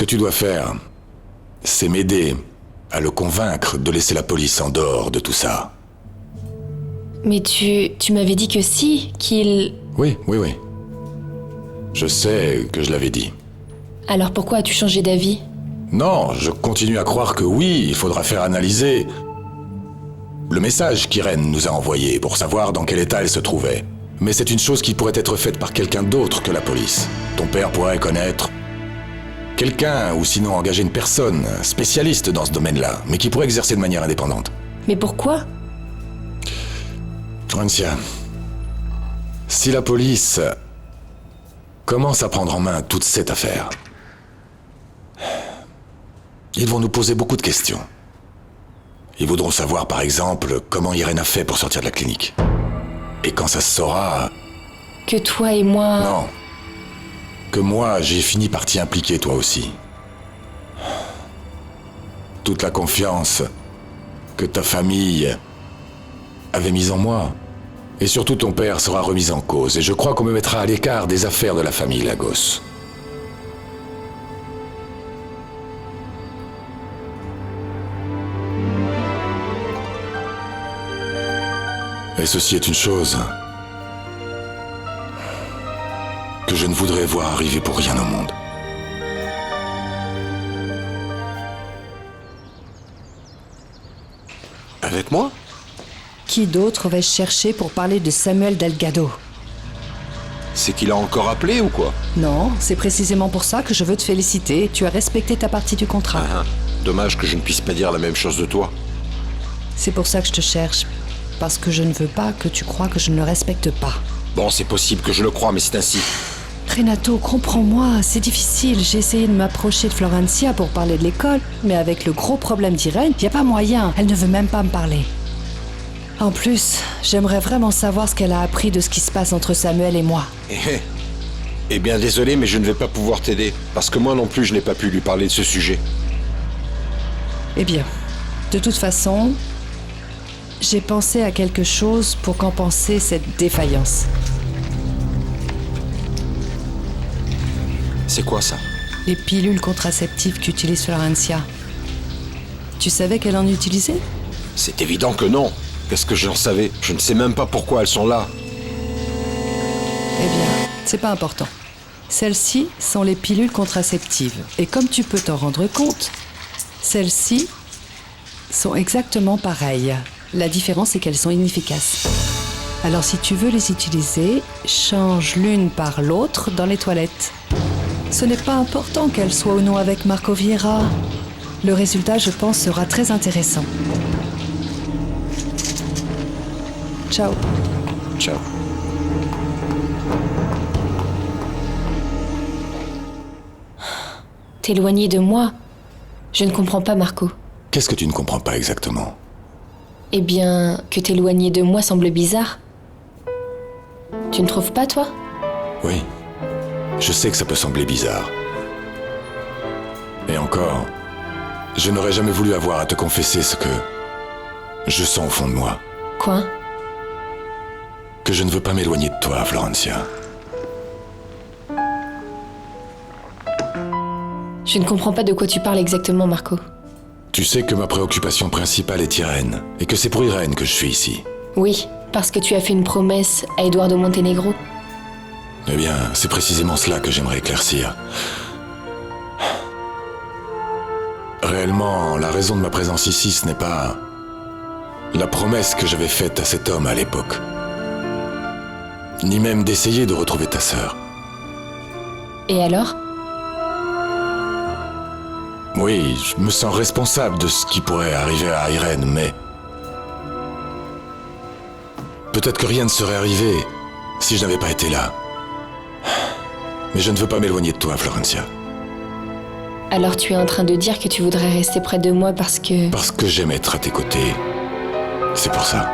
que tu dois faire, c'est m'aider à le convaincre de laisser la police en dehors de tout ça. Mais tu m'avais dit que si, qu'il... Oui. Je sais que je l'avais dit. Alors pourquoi as-tu changé d'avis? Non, je continue à croire que oui, il faudra faire analyser le message qu'Irène nous a envoyé pour savoir dans quel état elle se trouvait. Mais c'est une chose qui pourrait être faite par quelqu'un d'autre que la police. Ton père pourrait connaître quelqu'un, ou sinon engager une personne spécialiste dans ce domaine-là, mais qui pourrait exercer de manière indépendante. Mais pourquoi? Florencia, si la police commence à prendre en main toute cette affaire, ils vont nous poser beaucoup de questions. Ils voudront savoir, par exemple, comment Irène a fait pour sortir de la clinique. Et quand ça se saura... Que toi et moi... Non. Que moi, j'ai fini par t'y impliquer, toi aussi. Toute la confiance que ta famille avait mise en moi. Et surtout, ton père sera remis en cause. Et je crois qu'on me mettra à l'écart des affaires de la famille Lagos. Et ceci est une chose que je ne voudrais voir arriver pour rien au monde. Avec moi? Qui d'autre vais-je chercher pour parler de Samuel Delgado? C'est qu'il a encore appelé ou quoi? Non, c'est précisément pour ça que je veux te féliciter. Tu as respecté ta partie du contrat. Dommage que je ne puisse pas dire la même chose de toi. C'est pour ça que je te cherche. Parce que je ne veux pas que tu crois que je ne le respecte pas. Bon, c'est possible que je le croie, mais c'est ainsi. Renato, comprends-moi, c'est difficile. J'ai essayé de m'approcher de Florencia pour parler de l'école, mais avec le gros problème d'Irène, y a pas moyen. Elle ne veut même pas me parler. En plus, j'aimerais vraiment savoir ce qu'elle a appris de ce qui se passe entre Samuel et moi. Eh bien, désolé, mais je ne vais pas pouvoir t'aider. Parce que moi non plus, je n'ai pas pu lui parler de ce sujet. Eh bien, de toute façon, j'ai pensé à quelque chose pour compenser cette défaillance. C'est quoi ça? Les pilules contraceptives qu'utilise Florencia. Tu savais qu'elle en utilisait? C'est évident que non. Qu'est-ce que j'en savais? Je ne sais même pas pourquoi elles sont là. Eh bien, c'est pas important. Celles-ci sont les pilules contraceptives. Et comme tu peux t'en rendre compte, celles-ci sont exactement pareilles. La différence est qu'elles sont inefficaces. Alors si tu veux les utiliser, change l'une par l'autre dans les toilettes. Ce n'est pas important qu'elle soit ou non avec Marco Vieira. Le résultat, je pense, sera très intéressant. Ciao. Ciao. T'éloigner de moi? Je ne comprends pas, Marco. Qu'est-ce que tu ne comprends pas exactement? Eh bien, que t'éloigner de moi semble bizarre. Tu ne trouves pas, toi? Oui. Je sais que ça peut sembler bizarre. Et encore, je n'aurais jamais voulu avoir à te confesser ce que je sens au fond de moi. Quoi? Que je ne veux pas m'éloigner de toi, Florencia. Je ne comprends pas de quoi tu parles exactement, Marco. Tu sais que ma préoccupation principale est Irène, et que c'est pour Irène que je suis ici. Oui, parce que tu as fait une promesse à Eduardo Montenegro. Eh bien, c'est précisément cela que j'aimerais éclaircir. Réellement, la raison de ma présence ici, ce n'est pas la promesse que j'avais faite à cet homme à l'époque. Ni même d'essayer de retrouver ta sœur. Et alors? Oui, je me sens responsable de ce qui pourrait arriver à Irène, mais... peut-être que rien ne serait arrivé si je n'avais pas été là. Mais je ne veux pas m'éloigner de toi, Florencia. Alors tu es en train de dire que tu voudrais rester près de moi parce que... Parce que j'aime être à tes côtés. C'est pour ça.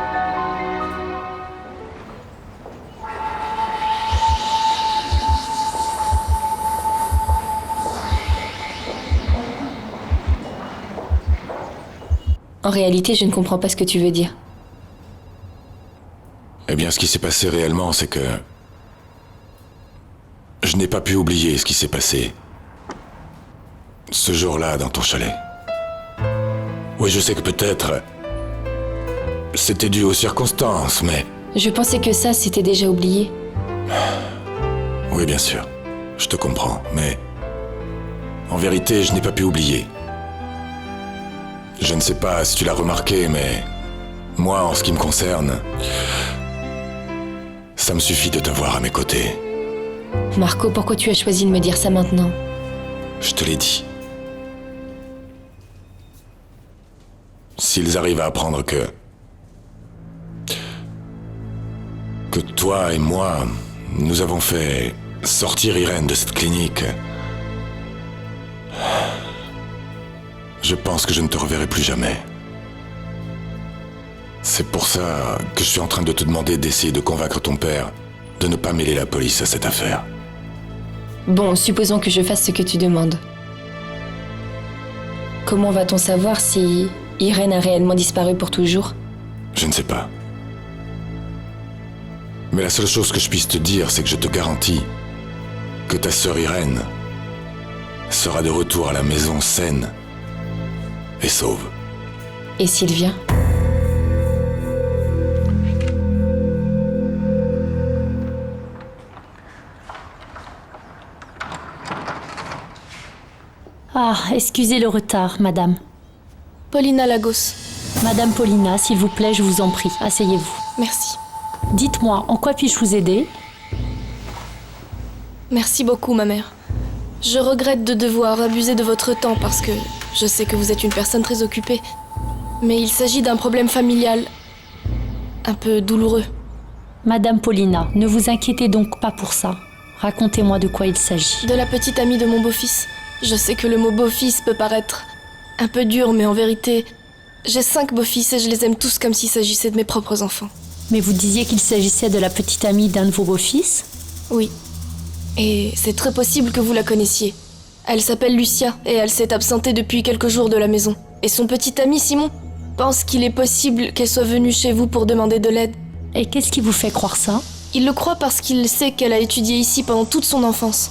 En réalité, je ne comprends pas ce que tu veux dire. Eh bien, ce qui s'est passé réellement, c'est que... je n'ai pas pu oublier ce qui s'est passé. Ce jour-là, dans ton chalet. Oui, je sais que peut-être... c'était dû aux circonstances, mais... Je pensais que ça, c'était déjà oublié. Oui, bien sûr. Je te comprends, mais... en vérité, je n'ai pas pu oublier. Je ne sais pas si tu l'as remarqué, mais... moi, en ce qui me concerne... ça me suffit de te voir à mes côtés. Marco, pourquoi tu as choisi de me dire ça maintenant? Je te l'ai dit. S'ils arrivent à apprendre que toi et moi, nous avons fait sortir Irène de cette clinique, je pense que je ne te reverrai plus jamais. C'est pour ça que je suis en train de te demander d'essayer de convaincre ton père de ne pas mêler la police à cette affaire. Bon, supposons que je fasse ce que tu demandes. Comment va-t-on savoir si Irène a réellement disparu pour toujours? Je ne sais pas. Mais la seule chose que je puisse te dire, c'est que je te garantis que ta sœur Irène sera de retour à la maison saine et sauve. Et Sylvia? Ah, excusez le retard, madame. Paulina Lagos. Madame Paulina, s'il vous plaît, je vous en prie, asseyez-vous. Merci. Dites-moi, en quoi puis-je vous aider? Merci beaucoup, ma mère. Je regrette de devoir abuser de votre temps parce que je sais que vous êtes une personne très occupée. Mais il s'agit d'un problème familial un peu douloureux. Madame Paulina, ne vous inquiétez donc pas pour ça. Racontez-moi de quoi il s'agit. De la petite amie de mon beau-fils. Je sais que le mot beau-fils peut paraître un peu dur, mais en vérité, j'ai 5 beaux-fils et je les aime tous comme s'il s'agissait de mes propres enfants. Mais vous disiez qu'il s'agissait de la petite amie d'un de vos beaux-fils? Oui. Et c'est très possible que vous la connaissiez. Elle s'appelle Lucia et elle s'est absentée depuis quelques jours de la maison. Et son petit ami Simon pense qu'il est possible qu'elle soit venue chez vous pour demander de l'aide. Et qu'est-ce qui vous fait croire ça? Il le croit parce qu'il sait qu'elle a étudié ici pendant toute son enfance.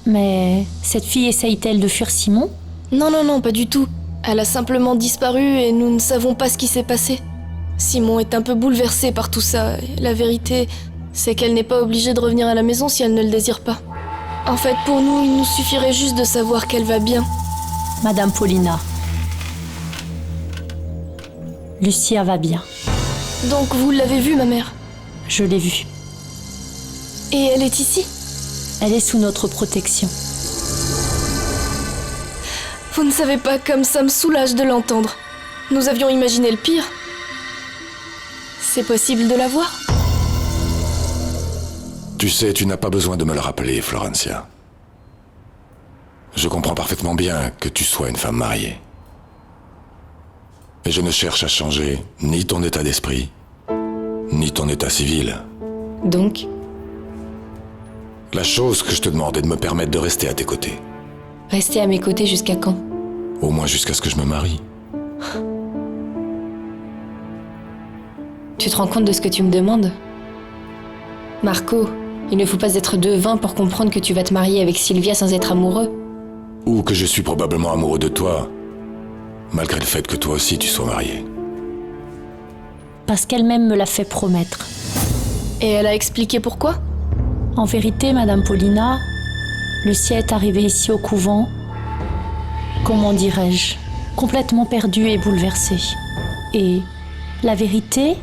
Mais cette fille essaye-t-elle de fuir Simon? Non, pas du tout. Elle a simplement disparu et nous ne savons pas ce qui s'est passé. Simon est un peu bouleversé par tout ça. La vérité, c'est qu'elle n'est pas obligée de revenir à la maison si elle ne le désire pas. En fait, pour nous, il nous suffirait juste de savoir qu'elle va bien. Madame Paulina. Lucia va bien. Donc vous l'avez vue, ma mère? Je l'ai vue. Et elle est ici? Elle est sous notre protection. Vous ne savez pas comme ça me soulage de l'entendre. Nous avions imaginé le pire. C'est possible de la voir? Tu sais, tu n'as pas besoin de me le rappeler, Florencia. Je comprends parfaitement bien que tu sois une femme mariée. Et je ne cherche à changer ni ton état d'esprit, ni ton état civil. Donc, La chose que je te demande est de me permettre de rester à tes côtés. rester à mes côtés jusqu'à quand? Au moins jusqu'à ce que je me marie. Tu te rends compte de ce que tu me demandes? Marco, il ne faut pas être devin pour comprendre que tu vas te marier avec Sylvia sans être amoureux. Ou que je suis probablement amoureux de toi, malgré le fait que toi aussi tu sois marié. Parce qu'elle-même me l'a fait promettre. Et elle a expliqué pourquoi? En vérité, Madame Paulina, Lucia est arrivée ici au couvent, comment dirais-je, complètement perdue et bouleversée. Et la vérité,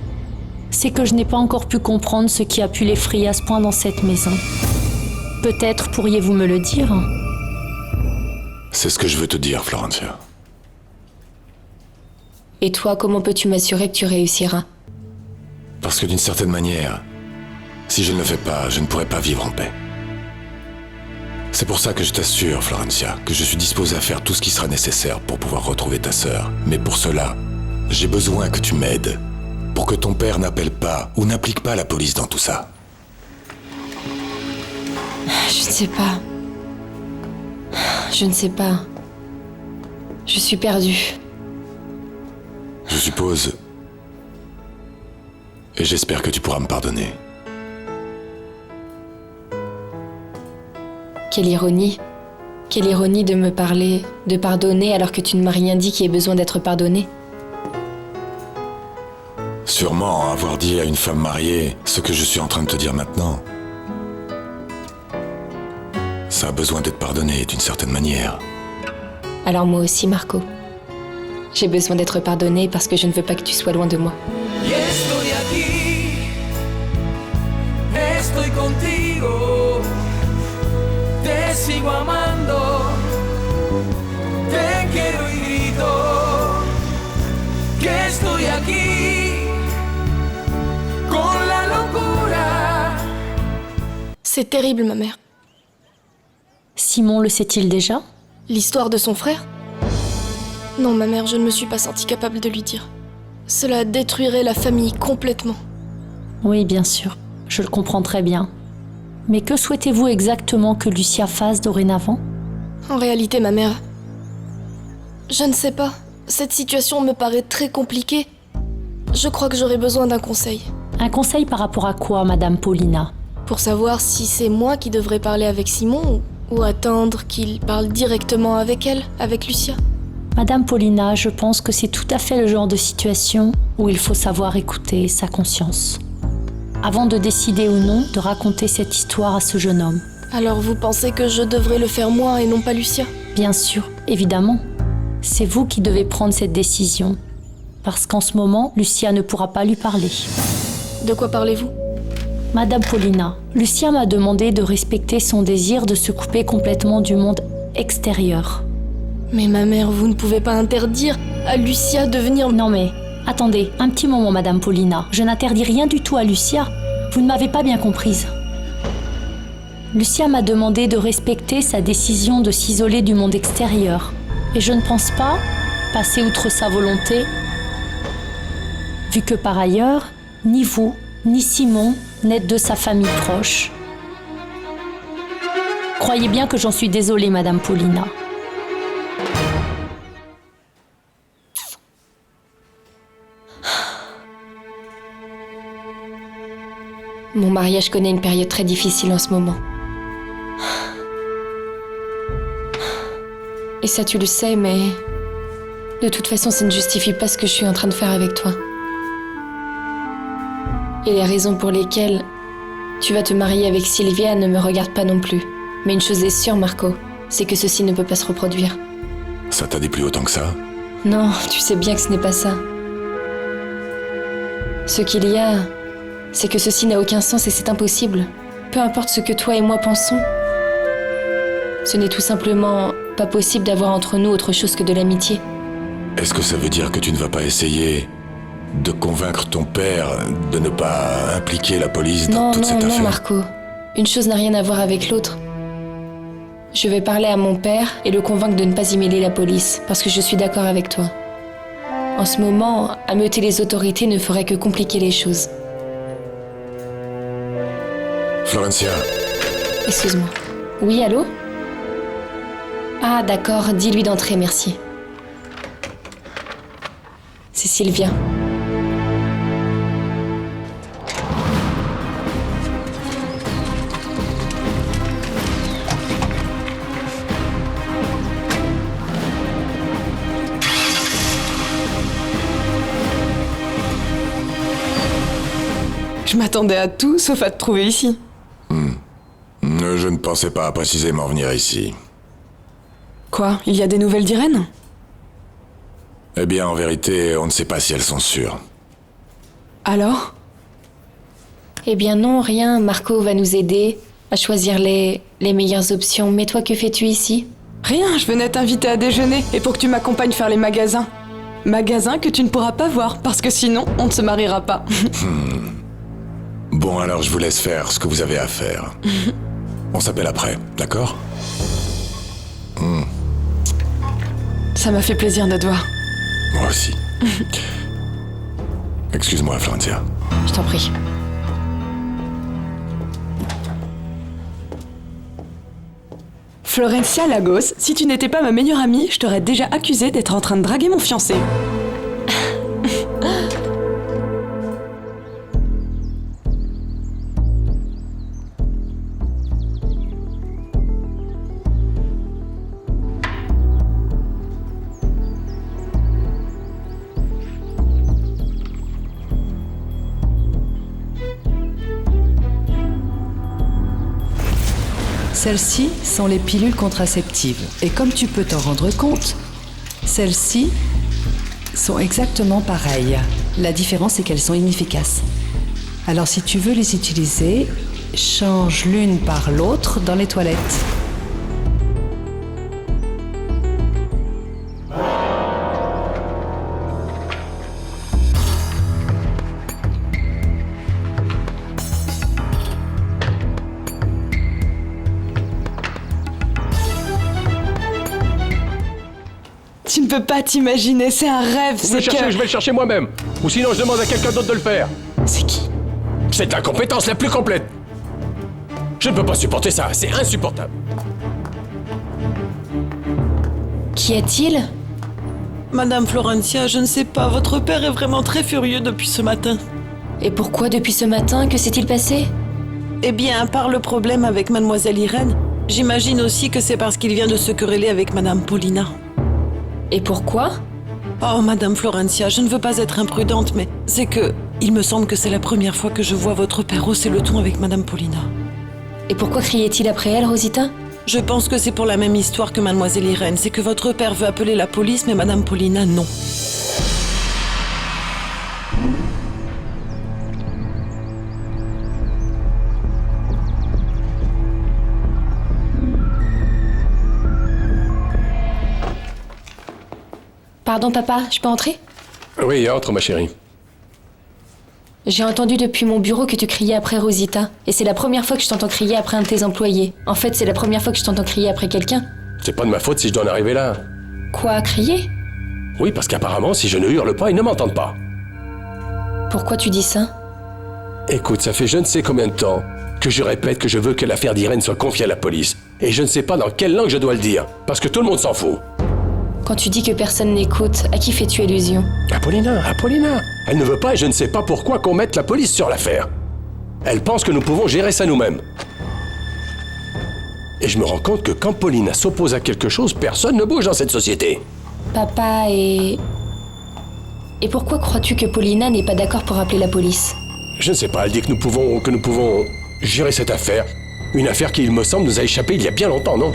c'est que je n'ai pas encore pu comprendre ce qui a pu l'effrayer à ce point dans cette maison. Peut-être pourriez-vous me le dire? C'est ce que je veux te dire, Florencia. Et toi, comment peux-tu m'assurer que tu réussiras? Parce que d'une certaine manière, si je ne le fais pas, je ne pourrai pas vivre en paix. C'est pour ça que je t'assure, Florencia, que je suis disposé à faire tout ce qui sera nécessaire pour pouvoir retrouver ta sœur. Mais pour cela, j'ai besoin que tu m'aides, pour que ton père n'appelle pas ou n'implique pas la police dans tout ça. Je ne sais pas. Je ne sais pas. Je suis perdue. Je suppose... Et j'espère que tu pourras me pardonner. Quelle ironie. Quelle ironie de me parler, de pardonner alors que tu ne m'as rien dit qui ait besoin d'être pardonné. Sûrement avoir dit à une femme mariée ce que je suis en train de te dire maintenant. Ça a besoin d'être pardonné d'une certaine manière. Alors moi aussi, Marco. J'ai besoin d'être pardonnée parce que je ne veux pas que tu sois loin de moi. Y estoy aquí, estoy contigo, te sigo amando, te quiero y grito, que estoy aquí, con la locura. C'est terrible, ma mère. Simon le sait-il déjà? L'histoire de son frère? Non, ma mère, je ne me suis pas sentie capable de lui dire. Cela détruirait la famille complètement. Oui, bien sûr, je le comprends très bien. Mais que souhaitez-vous exactement que Lucia fasse dorénavant? En réalité, ma mère, je ne sais pas. Cette situation me paraît très compliquée. Je crois que j'aurais besoin d'un conseil. Un conseil par rapport à quoi, Madame Paulina? Pour savoir si c'est moi qui devrais parler avec Simon ou attendre qu'il parle directement avec elle, avec Lucia. Madame Paulina, je pense que c'est tout à fait le genre de situation où il faut savoir écouter sa conscience, avant de décider ou non de raconter cette histoire à ce jeune homme. Alors vous pensez que je devrais le faire moi et non pas Lucia? Bien sûr, évidemment. C'est vous qui devez prendre cette décision, parce qu'en ce moment, Lucia ne pourra pas lui parler. De quoi parlez-vous? Madame Paulina, Lucia m'a demandé de respecter son désir de se couper complètement du monde extérieur. Mais ma mère, vous ne pouvez pas interdire à Lucia de venir... Non mais, attendez, un petit moment, Madame Paulina. Je n'interdis rien du tout à Lucia. Vous ne m'avez pas bien comprise. Lucia m'a demandé de respecter sa décision de s'isoler du monde extérieur. Et je ne pense pas passer outre sa volonté, vu que par ailleurs, ni vous, ni Simon n'êtes de sa famille proche. Croyez bien que j'en suis désolée, Madame Paulina. Mon mariage connaît une période très difficile en ce moment. Et ça, tu le sais, mais... De toute façon, ça ne justifie pas ce que je suis en train de faire avec toi. Et les raisons pour lesquelles tu vas te marier avec Sylvia ne me regardent pas non plus. Mais une chose est sûre, Marco, c'est que ceci ne peut pas se reproduire. Ça t'a déplu autant que ça? Non, tu sais bien que ce n'est pas ça. Ce qu'il y a, c'est que ceci n'a aucun sens et c'est impossible. Peu importe ce que toi et moi pensons. Ce n'est tout simplement pas possible d'avoir entre nous autre chose que de l'amitié. Est-ce que ça veut dire que tu ne vas pas essayer de convaincre ton père de ne pas impliquer la police dans toute cette affaire? Non, Marco. Une chose n'a rien à voir avec l'autre. Je vais parler à mon père et le convaincre de ne pas y mêler la police, parce que je suis d'accord avec toi. En ce moment, ameuter les autorités ne ferait que compliquer les choses. Florencia, Excuse-moi. Oui, allô? Ah, d'accord, dis-lui d'entrer, merci. C'est Sylvia. Je m'attendais à tout sauf à te trouver ici. je ne pensais pas précisément venir ici. Quoi? Il y a des nouvelles d'Irène? Eh bien, en vérité, on ne sait pas si elles sont sûres. Alors? Eh bien non, rien. Marco va nous aider à choisir les meilleures options. Mais toi, que fais-tu ici? Rien, je venais t'inviter à déjeuner et pour que tu m'accompagnes faire les magasins. Magasins que tu ne pourras pas voir parce que sinon, on ne se mariera pas. Bon, alors je vous laisse faire ce que vous avez à faire. On s'appelle après, d'accord? Ça m'a fait plaisir de te voir. Moi aussi. Excuse-moi, Florencia. Je t'en prie. Florencia Lagos, si tu n'étais pas ma meilleure amie, je t'aurais déjà accusée d'être en train de draguer mon fiancé. Celles-ci sont les pilules contraceptives. Et comme tu peux t'en rendre compte, celles-ci sont exactement pareilles. La différence est qu'elles sont inefficaces. Alors si tu veux les utiliser, change l'une par l'autre dans les toilettes. Tu ne peux pas t'imaginer, c'est un rêve, Vous le cherchez, je vais le chercher moi-même. Ou sinon, je demande à quelqu'un d'autre de le faire. C'est qui? C'est l'incompétence la plus complète. Je ne peux pas supporter ça, c'est insupportable. Qu'y a-t-il? Madame Florencia, je ne sais pas, votre père est vraiment très furieux depuis ce matin. Et pourquoi depuis ce matin? Que s'est-il passé? Eh bien, à part le problème avec mademoiselle Irène, j'imagine aussi que c'est parce qu'il vient de se quereller avec madame Paulina. Et pourquoi? Oh, madame Florencia, je ne veux pas être imprudente, mais c'est que... Il me semble que c'est la première fois que je vois votre père hausser le ton avec madame Paulina. Et pourquoi criait-il après elle, Rosita? Je pense que c'est pour la même histoire que mademoiselle Irène, c'est que votre père veut appeler la police, mais madame Paulina, non. Pardon, papa, je peux entrer? Oui, entre, ma chérie. J'ai entendu depuis mon bureau que tu criais après Rosita. Et c'est la première fois que je t'entends crier après un de tes employés. En fait, c'est la première fois que je t'entends crier après quelqu'un. C'est pas de ma faute si je dois en arriver là. Quoi, crier? Oui, parce qu'apparemment, si je ne hurle pas, ils ne m'entendent pas. Pourquoi tu dis ça? Écoute, ça fait je ne sais combien de temps que je répète que je veux que l'affaire d'Irène soit confiée à la police. Et je ne sais pas dans quelle langue je dois le dire, parce que tout le monde s'en fout. Quand tu dis que personne n'écoute, à qui fais-tu allusion? Apollina. Elle ne veut pas et je ne sais pas pourquoi qu'on mette la police sur l'affaire. Elle pense que nous pouvons gérer ça nous-mêmes. Et je me rends compte que quand Paulina s'oppose à quelque chose, personne ne bouge dans cette société. Papa et pourquoi crois-tu que Paulina n'est pas d'accord pour appeler la police? Je ne sais pas, elle dit que nous pouvons gérer cette affaire. Une affaire qui, il me semble, nous a échappé il y a bien longtemps, non?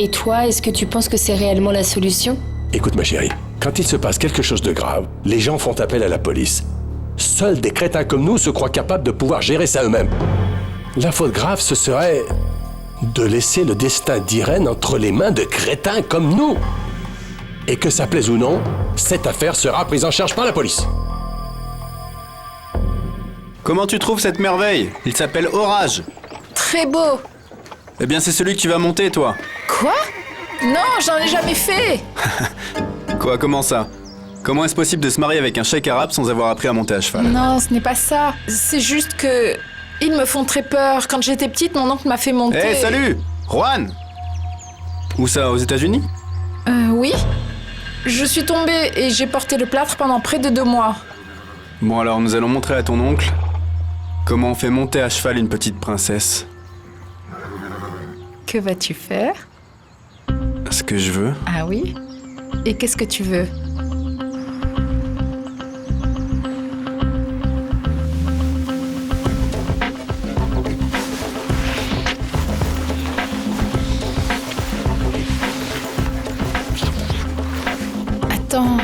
Et toi, est-ce que tu penses que c'est réellement la solution? Écoute ma chérie, quand il se passe quelque chose de grave, les gens font appel à la police. Seuls des crétins comme nous se croient capables de pouvoir gérer ça eux-mêmes. La faute grave, ce serait de laisser le destin d'Irène entre les mains de crétins comme nous. Et que ça plaise ou non, cette affaire sera prise en charge par la police. Comment tu trouves cette merveille? Il s'appelle Orage. Très beau. Eh bien, c'est celui que tu vas monter, toi. Quoi? Non, j'en ai jamais fait. Quoi, comment ça? Comment est-ce possible de se marier avec un cheikh arabe sans avoir appris à monter à cheval? Non, ce n'est pas ça. C'est juste que... Ils me font très peur. Quand j'étais petite, mon oncle m'a fait monter... Hé, salut! Juan! Où ça, aux États-Unis? Oui. Je suis tombée et j'ai porté le plâtre pendant près de 2 mois. Bon, alors, nous allons montrer à ton oncle comment on fait monter à cheval une petite princesse. Que vas-tu faire? Ce que je veux. Ah oui? Et qu'est-ce que tu veux? Attends.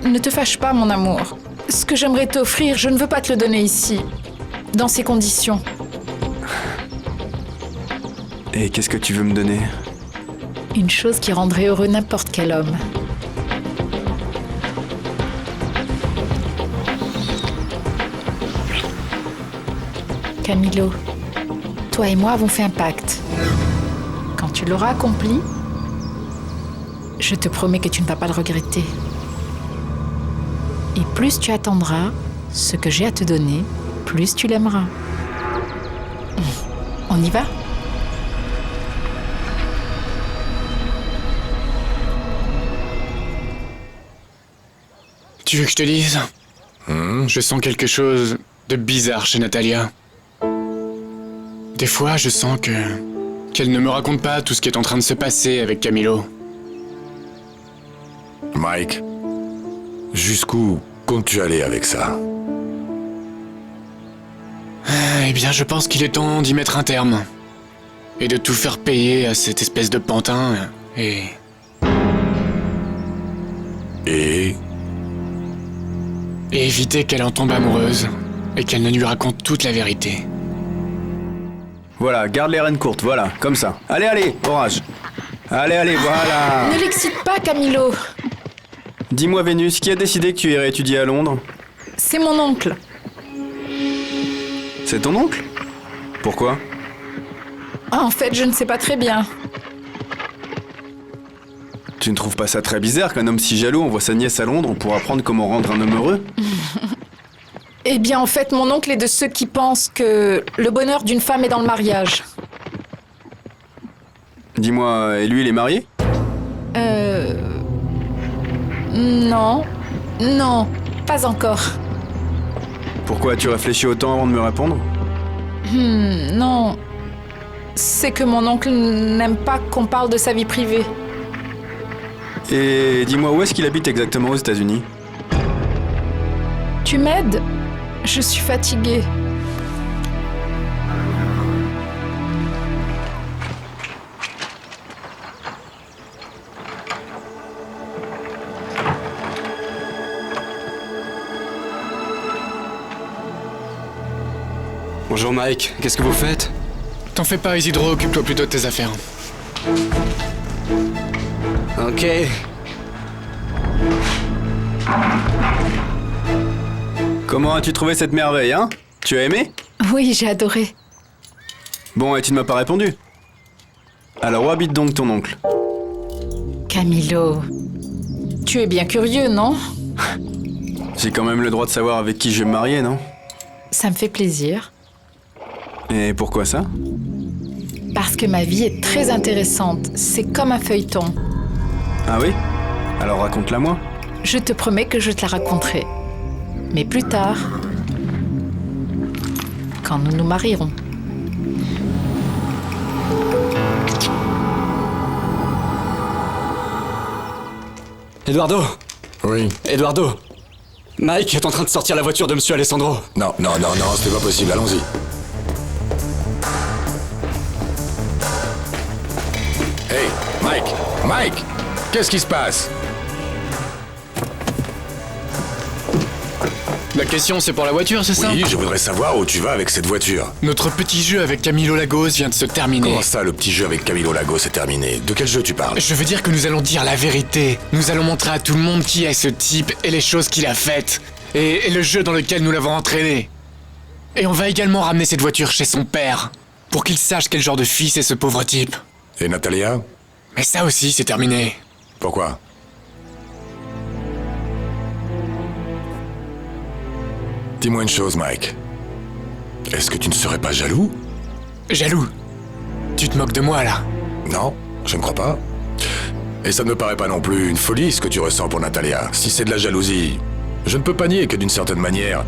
Ne te fâche pas, mon amour. Ce que j'aimerais t'offrir, je ne veux pas te le donner ici. Dans ces conditions. Et qu'est-ce que tu veux me donner? Une chose qui rendrait heureux n'importe quel homme. Camilo, toi et moi avons fait un pacte. Quand tu l'auras accompli, je te promets que tu ne vas pas le regretter. Et plus tu attendras ce que j'ai à te donner, plus tu l'aimeras. On y va? Tu veux que je te dise? Je sens quelque chose de bizarre chez Natalia. Des fois, je sens qu'elle ne me raconte pas tout ce qui est en train de se passer avec Camilo. Mike, jusqu'où comptes-tu aller avec ça? Eh bien, je pense qu'il est temps d'y mettre un terme. Et de tout faire payer à cette espèce de pantin, et... Et éviter qu'elle en tombe amoureuse, et qu'elle ne lui raconte toute la vérité. Voilà, garde les rênes courtes, voilà, comme ça. Allez, allez, orage. Allez, voilà. Ne l'excite pas, Camilo. Dis-moi, Vénus, qui a décidé que tu irais étudier à Londres? C'est mon oncle. C'est ton oncle? Pourquoi? Ah, en fait, je ne sais pas très bien. Tu ne trouves pas ça très bizarre qu'un homme si jaloux envoie sa nièce à Londres pour apprendre comment rendre un homme heureux? Eh bien, en fait, mon oncle est de ceux qui pensent que le bonheur d'une femme est dans le mariage. Dis-moi, et lui, il est marié? Non. Non, pas encore. Pourquoi tu réfléchis autant avant de me répondre? Non. C'est que mon oncle n'aime pas qu'on parle de sa vie privée. Et dis-moi, où est-ce qu'il habite exactement aux États-Unis? Tu m'aides? Je suis fatiguée. Bonjour Mike, qu'est-ce que vous faites? T'en fais pas, Isidro, occupe-toi plutôt de tes affaires. Ok. Comment as-tu trouvé cette merveille, hein? Tu as aimé? Oui, j'ai adoré. Bon, et tu ne m'as pas répondu. Alors où habite donc ton oncle? Camilo, tu es bien curieux, non? J'ai quand même le droit de savoir avec qui je vais me marier, non? Ça me fait plaisir. Et pourquoi ça? Parce que ma vie est très intéressante. C'est comme un feuilleton. Ah oui? Alors raconte-la moi. Je te promets que je te la raconterai. Mais plus tard. Quand nous nous marierons. Eduardo! Oui. Eduardo! Mike est en train de sortir la voiture de Monsieur Alessandro. Non, c'est pas possible, allons-y. Hey, Mike! Qu'est-ce qui se passe? La question, c'est pour la voiture, c'est ça? Oui, je voudrais savoir où tu vas avec cette voiture. Notre petit jeu avec Camilo Lagos vient de se terminer. Comment ça, le petit jeu avec Camilo Lagos est terminé? De quel jeu tu parles? Je veux dire que nous allons dire la vérité. Nous allons montrer à tout le monde qui est ce type et les choses qu'il a faites. Et le jeu dans lequel nous l'avons entraîné. Et on va également ramener cette voiture chez son père. Pour qu'il sache quel genre de fils est ce pauvre type. Et Natalia? Mais ça aussi, c'est terminé. Pourquoi? Dis-moi une chose, Mike. Est-ce que tu ne serais pas jaloux? Jaloux? Tu te moques de moi, là? Non, je ne crois pas. Et ça ne me paraît pas non plus une folie, ce que tu ressens pour Natalia. Si c'est de la jalousie, je ne peux pas nier que d'une certaine manière,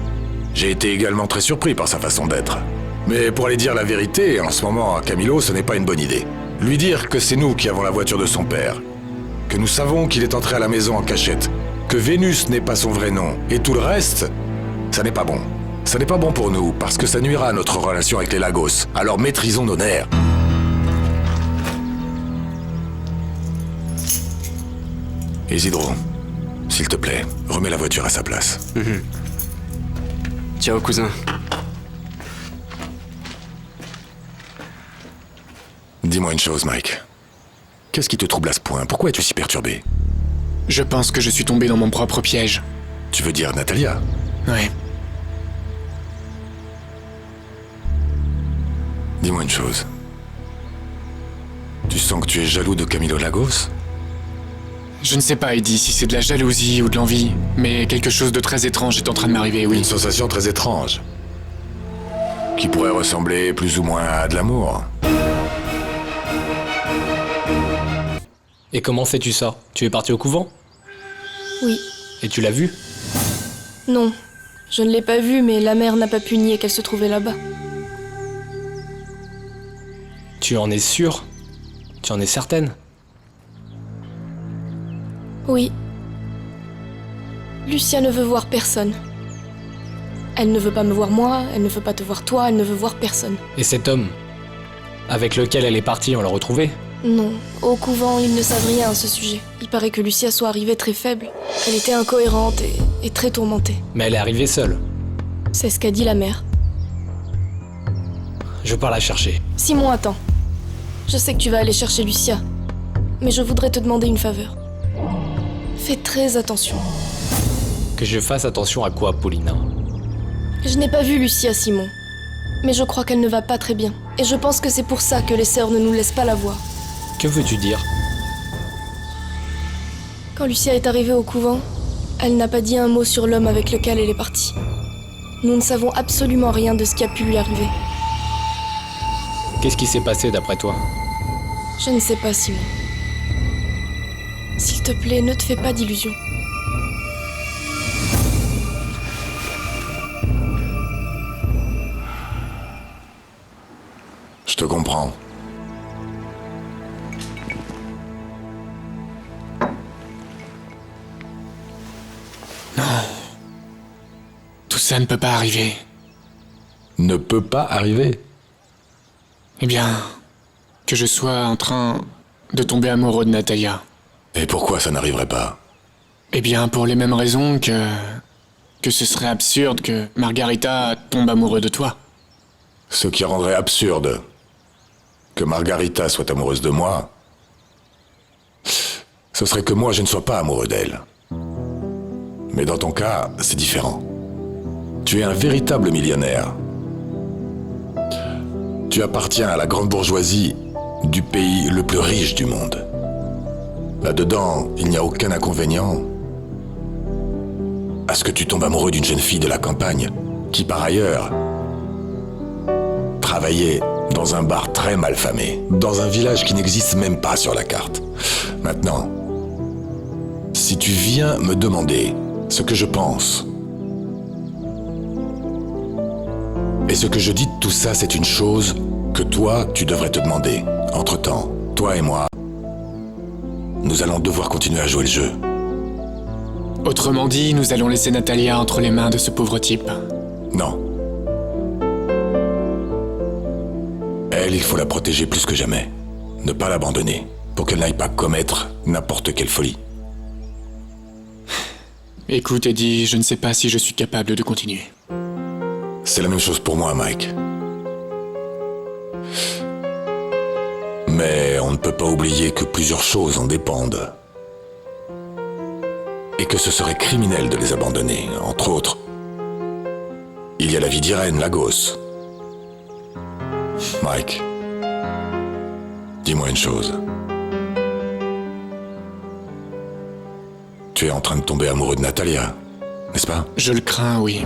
j'ai été également très surpris par sa façon d'être. Mais pour aller dire la vérité, en ce moment, à Camilo, ce n'est pas une bonne idée. Lui dire que c'est nous qui avons la voiture de son père, que nous savons qu'il est entré à la maison en cachette, que Vénus n'est pas son vrai nom, et tout le reste, ça n'est pas bon. Ça n'est pas bon pour nous, parce que ça nuira à notre relation avec les Lagos. Alors maîtrisons nos nerfs. Isidro, s'il te plaît, remets la voiture à sa place. Ciao, cousin. Dis-moi une chose, Mike. Qu'est-ce qui te trouble à ce point? Pourquoi es-tu si perturbé? Je pense que je suis tombé dans mon propre piège. Tu veux dire Natalia? Ouais. Dis-moi une chose. Tu sens que tu es jaloux de Camilo Lagos? Je ne sais pas, Eddie, si c'est de la jalousie ou de l'envie, mais quelque chose de très étrange est en train de m'arriver, oui. Une sensation très étrange. Qui pourrait ressembler plus ou moins à de l'amour. Et comment fais-tu ça? Tu es parti au couvent? Oui. Et tu l'as vu? Non, je ne l'ai pas vue, mais la mère n'a pas pu nier qu'elle se trouvait là-bas. Tu en es sûre? Tu en es certaine? Oui. Lucia ne veut voir personne. Elle ne veut pas me voir moi, elle ne veut pas te voir toi, elle ne veut voir personne. Et cet homme, avec lequel elle est partie, on l'a retrouvé? Non, au couvent, ils ne savent rien à ce sujet. Il paraît que Lucia soit arrivée très faible. Elle était incohérente et très tourmentée. Mais elle est arrivée seule. C'est ce qu'a dit la mère. Je pars la chercher. Simon, attends. Je sais que tu vas aller chercher Lucia, mais je voudrais te demander une faveur. Fais très attention. Que je fasse attention à quoi, Paulina? Je n'ai pas vu Lucia, Simon, mais je crois qu'elle ne va pas très bien. Et je pense que c'est pour ça que les sœurs ne nous laissent pas la voir. Que veux-tu dire? Quand Lucia est arrivée au couvent, elle n'a pas dit un mot sur l'homme avec lequel elle est partie. Nous ne savons absolument rien de ce qui a pu lui arriver. Qu'est-ce qui s'est passé d'après toi? Je ne sais pas, Simon. S'il te plaît, ne te fais pas d'illusions. Je te comprends. Non. Tout ça ne peut pas arriver. Ne peut pas arriver? Eh bien, que je sois en train de tomber amoureux de Natalia. Et pourquoi ça n'arriverait pas? Eh bien, pour les mêmes raisons que ce serait absurde que Margarita tombe amoureux de toi. Ce qui rendrait absurde que Margarita soit amoureuse de moi, ce serait que moi je ne sois pas amoureux d'elle. Mais dans ton cas, c'est différent. Tu es un véritable millionnaire. Tu appartiens à la grande bourgeoisie du pays le plus riche du monde. Là-dedans, il n'y a aucun inconvénient à ce que tu tombes amoureux d'une jeune fille de la campagne qui, par ailleurs, travaillait dans un bar très mal famé, dans un village qui n'existe même pas sur la carte. Maintenant, si tu viens me demander ce que je pense, et ce que je dis de tout ça, c'est une chose que toi, tu devrais te demander. Entre-temps, toi et moi, nous allons devoir continuer à jouer le jeu. Autrement dit, nous allons laisser Natalia entre les mains de ce pauvre type. Non. Elle, il faut la protéger plus que jamais. Ne pas l'abandonner, pour qu'elle n'aille pas commettre n'importe quelle folie. Écoute, Eddie, je ne sais pas si je suis capable de continuer. C'est la même chose pour moi, Mike. Mais on ne peut pas oublier que plusieurs choses en dépendent. Et que ce serait criminel de les abandonner. Entre autres, il y a la vie d'Irène, la gosse. Mike, dis-moi une chose. Tu es en train de tomber amoureux de Natalia, n'est-ce pas? Je le crains, oui.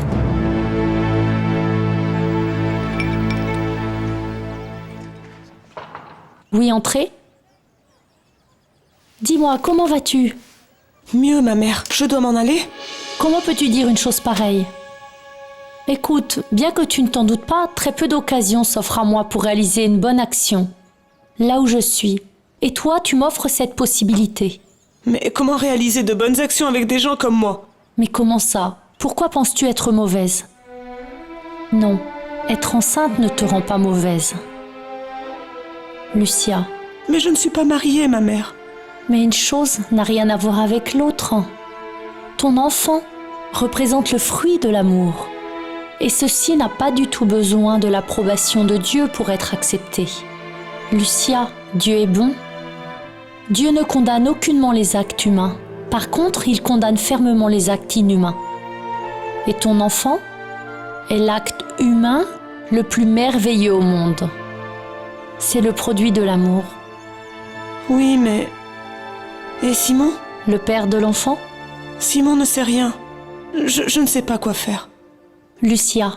Oui, entrez. Dis-moi, comment vas-tu? Mieux, ma mère. Je dois m'en aller? Comment peux-tu dire une chose pareille? Écoute, bien que tu ne t'en doutes pas, très peu d'occasions s'offrent à moi pour réaliser une bonne action. Là où je suis. Et toi, tu m'offres cette possibilité. Mais comment réaliser de bonnes actions avec des gens comme moi? Mais comment ça? Pourquoi penses-tu être mauvaise? Non, être enceinte ne te rend pas mauvaise. Lucia. Mais je ne suis pas mariée, ma mère. Mais une chose n'a rien à voir avec l'autre. Ton enfant représente le fruit de l'amour. Et ceci n'a pas du tout besoin de l'approbation de Dieu pour être accepté. Lucia, Dieu est bon. Dieu ne condamne aucunement les actes humains. Par contre, il condamne fermement les actes inhumains. Et ton enfant est l'acte humain le plus merveilleux au monde. C'est le produit de l'amour. Oui, mais... Et Simon? Le père de l'enfant? Simon ne sait rien. Je ne sais pas quoi faire. Lucia,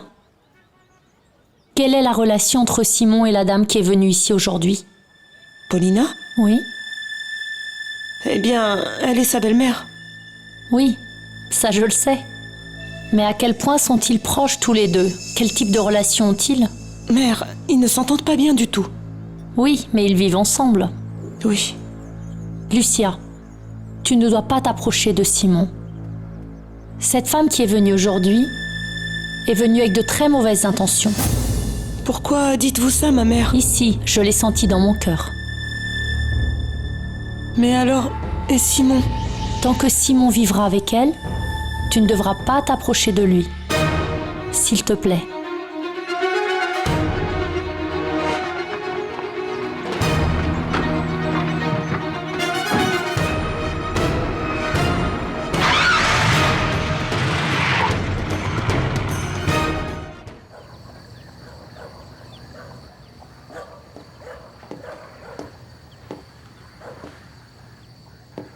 quelle est la relation entre Simon et la dame qui est venue ici aujourd'hui? Paulina? Oui. Eh bien, elle est sa belle-mère. Oui, ça je le sais. Mais à quel point sont-ils proches tous les deux? Quel type de relation ont-ils? Mère, ils ne s'entendent pas bien du tout. Oui, mais ils vivent ensemble. Oui. Lucia, tu ne dois pas t'approcher de Simon. Cette femme qui est venue aujourd'hui est venu avec de très mauvaises intentions. Pourquoi dites-vous ça, ma mère? Ici, je l'ai senti dans mon cœur. Mais alors, et Simon? Tant que Simon vivra avec elle, tu ne devras pas t'approcher de lui. S'il te plaît.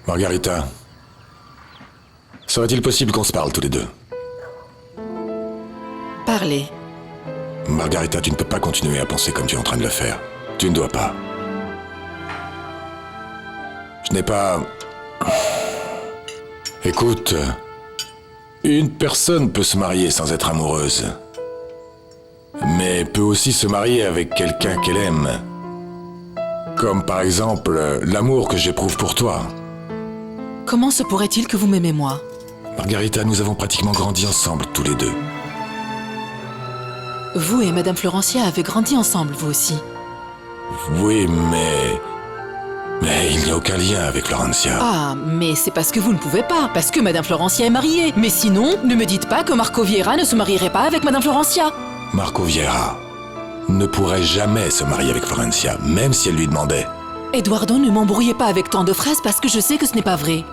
Margarita, serait-il possible qu'on se parle tous les deux? Parlez. Margarita, tu ne peux pas continuer à penser comme tu es en train de le faire. Tu ne dois pas. Je n'ai pas... Écoute, une personne peut se marier sans être amoureuse, mais peut aussi se marier avec quelqu'un qu'elle aime. Comme par exemple l'amour que j'éprouve pour toi. Comment se pourrait-il que vous m'aimez moi? Margarita, nous avons pratiquement grandi ensemble tous les deux. Vous et Madame Florencia avez grandi ensemble, vous aussi. Oui, mais il n'y a aucun lien avec Florencia. Ah, mais c'est parce que vous ne pouvez pas, parce que Madame Florencia est mariée. Mais sinon, ne me dites pas que Marco Vieira ne se marierait pas avec Madame Florencia. Marco Vieira ne pourrait jamais se marier avec Florencia, même si elle lui demandait. Eduardo, ne m'embrouillez pas avec tant de phrases parce que je sais que ce n'est pas vrai.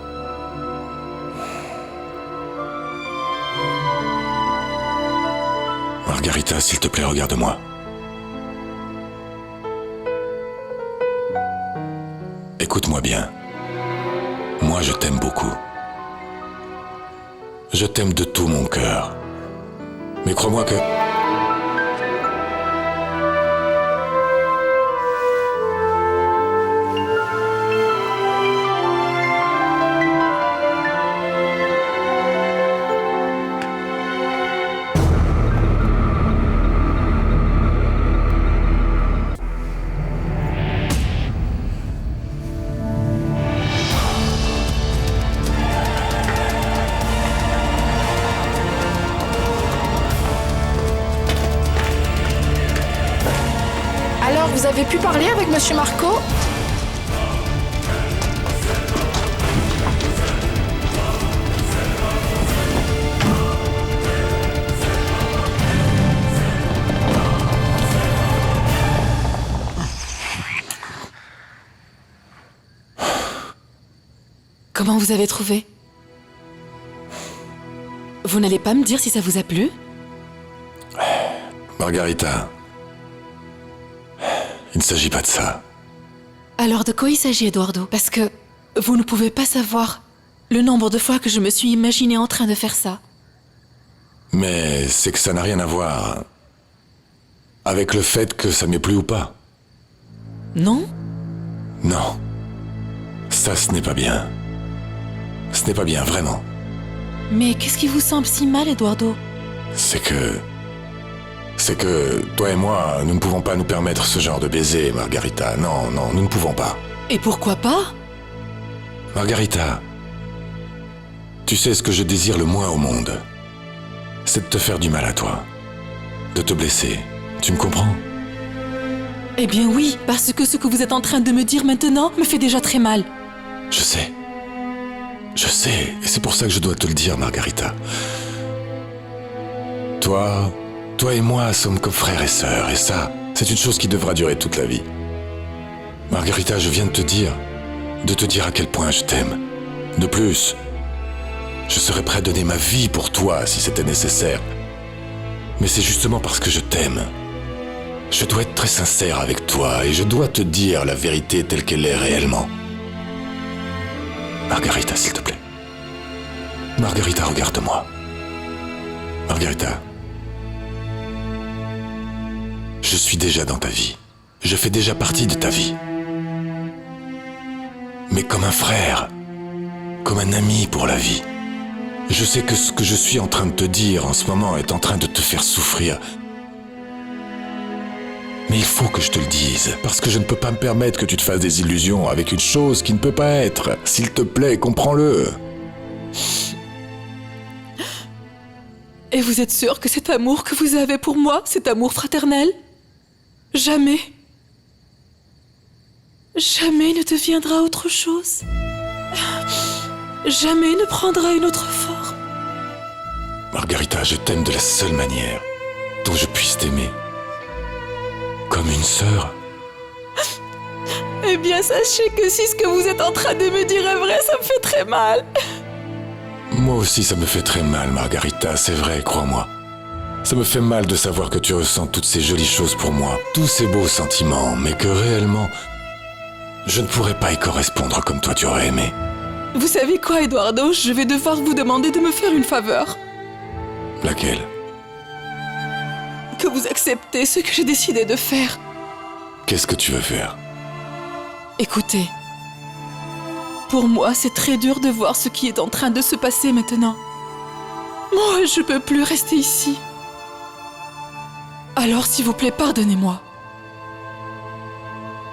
Margarita, s'il te plaît, regarde-moi. Écoute-moi bien. Moi, je t'aime beaucoup. Je t'aime de tout mon cœur. Mais crois-moi que... Alors, vous avez pu parler avec Monsieur Marco? Comment vous avez trouvé? Vous n'allez pas me dire si ça vous a plu? Margarita, il ne s'agit pas de ça. Alors de quoi il s'agit, Eduardo? Parce que vous ne pouvez pas savoir le nombre de fois que je me suis imaginé en train de faire ça. Mais c'est que ça n'a rien à voir avec le fait que ça m'ait plu ou pas. Non? Non. Ça, ce n'est pas bien. Ce n'est pas bien, vraiment. Mais qu'est-ce qui vous semble si mal, Eduardo? C'est que toi et moi, nous ne pouvons pas nous permettre ce genre de baiser, Margarita. Non, non, nous ne pouvons pas. Et pourquoi pas? Margarita, tu sais ce que je désire le moins au monde? C'est de te faire du mal à toi. De te blesser. Tu me comprends? Eh bien oui, parce que ce que vous êtes en train de me dire maintenant me fait déjà très mal. Je sais. Je sais, et c'est pour ça que je dois te le dire, Margarita. Toi et moi sommes comme frères et sœurs, et ça, c'est une chose qui devra durer toute la vie. Margarita, je viens de te dire à quel point je t'aime. De plus, je serais prêt à donner ma vie pour toi si c'était nécessaire. Mais c'est justement parce que je t'aime. Je dois être très sincère avec toi, et je dois te dire la vérité telle qu'elle est réellement. Margarita, s'il te plaît. Margarita, regarde-moi. Margarita. Je suis déjà dans ta vie. Je fais déjà partie de ta vie. Mais comme un frère, comme un ami pour la vie. Je sais que ce que je suis en train de te dire en ce moment est en train de te faire souffrir. Mais il faut que je te le dise, parce que je ne peux pas me permettre que tu te fasses des illusions avec une chose qui ne peut pas être. S'il te plaît, comprends-le. Et vous êtes sûr que cet amour que vous avez pour moi, cet amour fraternel, jamais ne deviendra autre chose? Jamais ne prendra une autre forme? Margarita, je t'aime de la seule manière dont je puisse t'aimer. Comme une sœur. Eh bien, sachez que si ce que vous êtes en train de me dire est vrai, ça me fait très mal. Moi aussi, ça me fait très mal, Margarita, c'est vrai, crois-moi. Ça me fait mal de savoir que tu ressens toutes ces jolies choses pour moi, tous ces beaux sentiments, mais que réellement, je ne pourrais pas y correspondre comme toi tu aurais aimé. Vous savez quoi, Eduardo? Je vais devoir vous demander de me faire une faveur. Laquelle? Que vous acceptez ce que j'ai décidé de faire. Qu'est-ce que tu veux faire? Écoutez, pour moi, c'est très dur de voir ce qui est en train de se passer maintenant. Moi, je peux plus rester ici. Alors, s'il vous plaît, pardonnez-moi.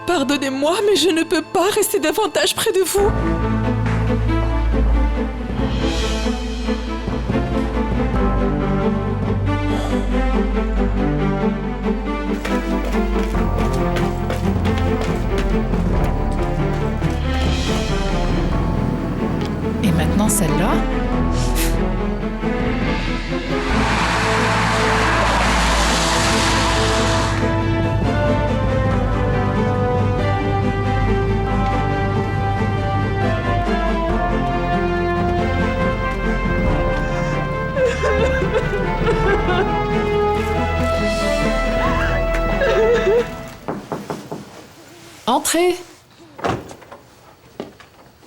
Pardonnez-moi, mais je ne peux pas rester davantage près de vous. Et maintenant celle-là. Entrez.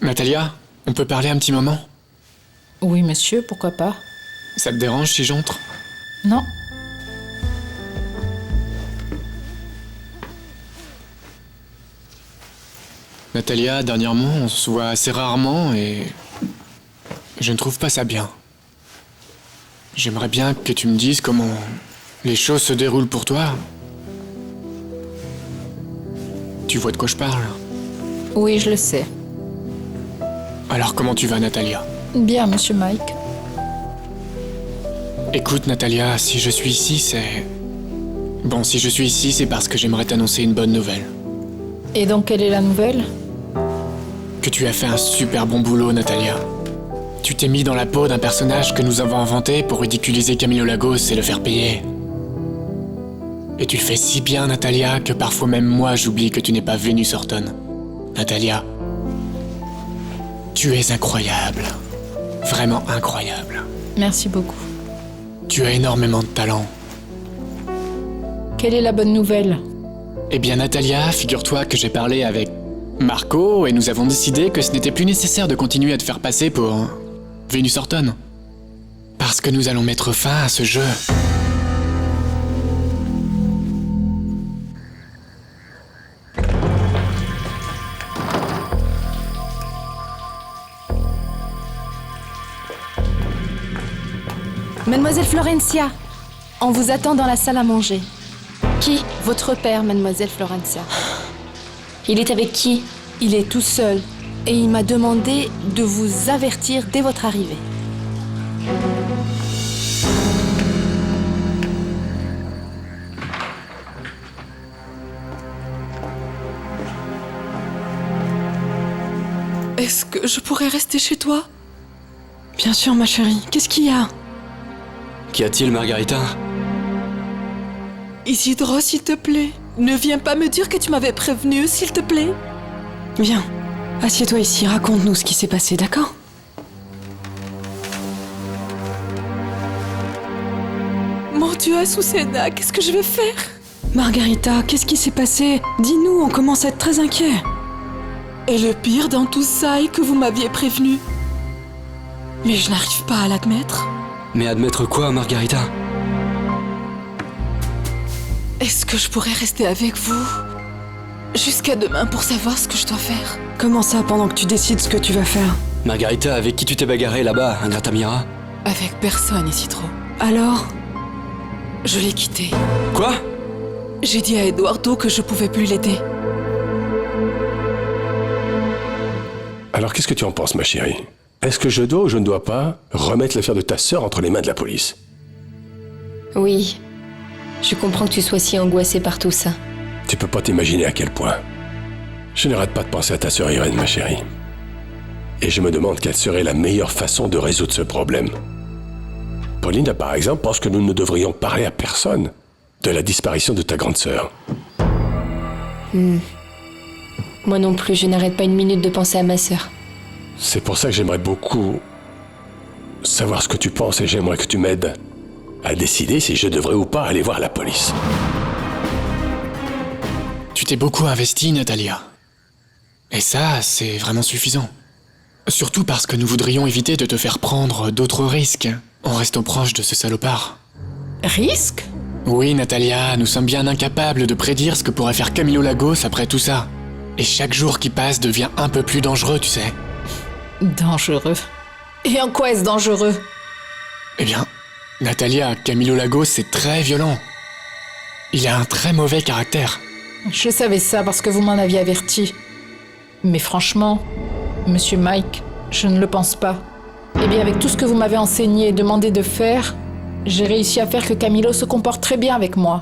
Natalia, on peut parler un petit moment? Oui, monsieur, pourquoi pas? Ça te dérange si j'entre? Non. Natalia, dernièrement, on se voit assez rarement et je ne trouve pas ça bien. J'aimerais bien que tu me dises comment les choses se déroulent pour toi. Tu vois de quoi je parle? Oui, je le sais. Alors comment tu vas, Natalia? Bien, monsieur Mike. Écoute, Natalia, si je suis ici, c'est... Bon, si je suis ici, c'est parce que j'aimerais t'annoncer une bonne nouvelle. Et donc, quelle est la nouvelle? Que tu as fait un super bon boulot, Natalia. Tu t'es mis dans la peau d'un personnage que nous avons inventé pour ridiculiser Camilo Lagos et le faire payer. Et tu le fais si bien, Natalia, que parfois même moi j'oublie que tu n'es pas Vénus Orton. Natalia, tu es incroyable. Vraiment incroyable. Merci beaucoup. Tu as énormément de talent. Quelle est la bonne nouvelle? Eh bien, Natalia, figure-toi que j'ai parlé avec Marco et nous avons décidé que ce n'était plus nécessaire de continuer à te faire passer pour Vénus Orton. Parce que nous allons mettre fin à ce jeu. Mademoiselle Florencia, on vous attend dans la salle à manger. Qui? Votre père, mademoiselle Florencia. Il est avec qui? Il est tout seul et il m'a demandé de vous avertir dès votre arrivée. Est-ce que je pourrais rester chez toi? Bien sûr, ma chérie. Qu'est-ce qu'il y a? Qu'y a-t-il, Margarita? Isidro, s'il te plaît, ne viens pas me dire que tu m'avais prévenu, s'il te plaît. Viens, assieds-toi ici, raconte-nous ce qui s'est passé, d'accord? Mon Dieu, Azucena, qu'est-ce que je vais faire? Margarita, qu'est-ce qui s'est passé? Dis-nous, on commence à être très inquiets. Et le pire dans tout ça est que vous m'aviez prévenu. Mais je n'arrive pas à l'admettre. Mais admettre quoi, Margarita? Est-ce que je pourrais rester avec vous jusqu'à demain pour savoir ce que je dois faire? Comment ça, pendant que tu décides ce que tu vas faire? Margarita, avec qui tu t'es bagarré là-bas, Ingratamira? Avec personne ici trop. Alors, je l'ai quitté. Quoi? J'ai dit à Eduardo que je pouvais plus l'aider. Alors qu'est-ce que tu en penses, ma chérie? Est-ce que je dois ou je ne dois pas remettre l'affaire de ta sœur entre les mains de la police? Oui. Je comprends que tu sois si angoissée par tout ça. Tu peux pas t'imaginer à quel point. Je n'arrête pas de penser à ta sœur Irène, ma chérie. Et je me demande quelle serait la meilleure façon de résoudre ce problème. Paulina, par exemple, pense que nous ne devrions parler à personne de la disparition de ta grande sœur. Moi non plus, je n'arrête pas une minute de penser à ma sœur. C'est pour ça que j'aimerais beaucoup savoir ce que tu penses et j'aimerais que tu m'aides à décider si je devrais ou pas aller voir la police. Tu t'es beaucoup investie, Natalia. Et ça, c'est vraiment suffisant. Surtout parce que nous voudrions éviter de te faire prendre d'autres risques en restant proche de ce salopard. Risque? Oui, Natalia, nous sommes bien incapables de prédire ce que pourrait faire Camilo Lagos après tout ça. Et chaque jour qui passe devient un peu plus dangereux, tu sais. Dangereux. Et en quoi est-ce dangereux? Eh bien, Natalia, Camilo Lagos, c'est très violent. Il a un très mauvais caractère. Je savais ça parce que vous m'en aviez averti. Mais franchement, Monsieur Mike, je ne le pense pas. Eh bien, avec tout ce que vous m'avez enseigné et demandé de faire, j'ai réussi à faire que Camilo se comporte très bien avec moi.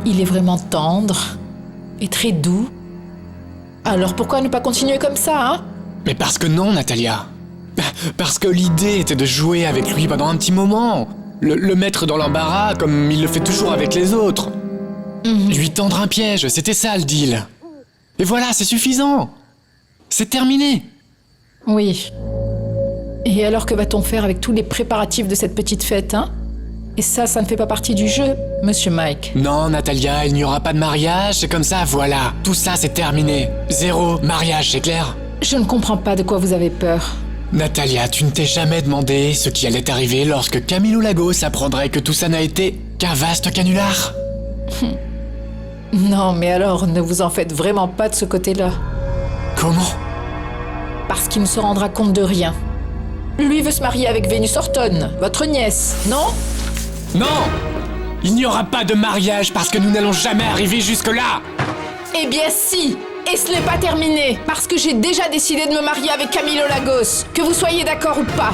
Il est vraiment tendre et très doux. Alors pourquoi ne pas continuer comme ça, hein? Mais parce que non, Natalia. Parce que l'idée était de jouer avec lui pendant un petit moment. Le mettre dans l'embarras comme il le fait toujours avec les autres. Lui tendre un piège, c'était ça le deal. Et voilà, c'est suffisant. C'est terminé. Oui. Et alors que va-t-on faire avec tous les préparatifs de cette petite fête, hein? Et ça ne fait pas partie du jeu, Monsieur Mike. Non, Natalia, il n'y aura pas de mariage, c'est comme ça, voilà. Tout ça, c'est terminé. 0 mariage, c'est clair? Je ne comprends pas de quoi vous avez peur. Natalia, tu ne t'es jamais demandé ce qui allait arriver lorsque Camilo Lagos apprendrait que tout ça n'a été qu'un vaste canular? Non, mais alors, ne vous en faites vraiment pas de ce côté-là. Comment? Parce qu'il ne se rendra compte de rien. Lui veut se marier avec Vénus Horton, votre nièce, non? Non! Il n'y aura pas de mariage parce que nous n'allons jamais arriver jusque-là! Eh bien si! Et ce n'est pas terminé, parce que j'ai déjà décidé de me marier avec Camilo Lagos, que vous soyez d'accord ou pas.